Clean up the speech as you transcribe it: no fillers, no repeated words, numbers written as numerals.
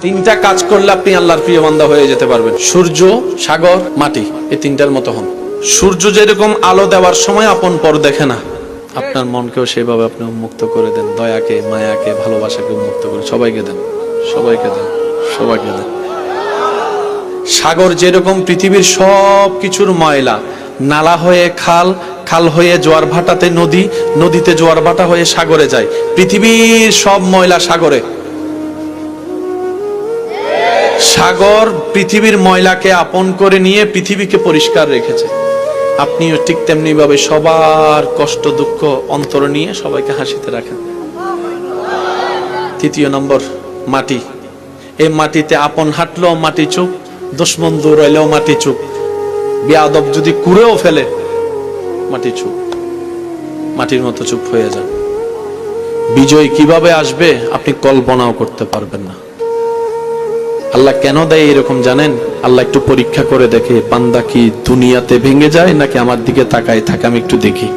তিনটা কাজ করলে আপনি আল্লাহর প্রিয় বান্দা হয়ে যেতে পারবেন। সূর্য, সাগর, মাটি, এই তিনটার মতো হন। সূর্য যেরকম আলো দেওয়ার সময় আপন পর দেখে না, আপনার মনকেও সেভাবে আপনি উন্মুক্ত করে দেন। দয়াকে, মায়াকে, ভালোবাসাকে উন্মুক্ত করে সবাইকে দেন, সবাইকে দেন, সবাইকে দেন। সাগর যেরকম পৃথিবীর সব কিছুর ময়লা, নালা হয়ে খাল, খাল হয়ে জোয়ার ভাটাতে নদী, নদীতে জোয়ার ভাটা হয়ে সাগরে যায়। পৃথিবীর সব ময়লা সাগরে। সাগর পৃথিবীর ময়লাকে আপন করে নিয়ে পৃথিবীকে পরিষ্কার রেখেছে। আপনিও ঠিক তেমনি ভাবে সবার কষ্ট দুঃখ অন্তর নিয়ে সবাইকে হাসিতে রাখেন। তৃতীয় নম্বর, মাটি। এই মাটিতে আপন হাঁটলেও মাটি চুপ, দুশমন দূর হইলেও মাটি চুপ, বেয়াদব যদি কুড়েও ফেলে মাটি চুপ, মাটির মতো চুপ হয়ে যান। বিজয় কিভাবে আসবে আপনি কল্পনাও করতে পারবেন না। আল্লাহ কেন দেয় এরকম জানেন? আল্লাহ একটু পরীক্ষা করে দেখে বান্দা কি দুনিয়াতে ভেঙে যায় নাকি আমার দিকে তাকায় থাকে, আমি একটু দেখি।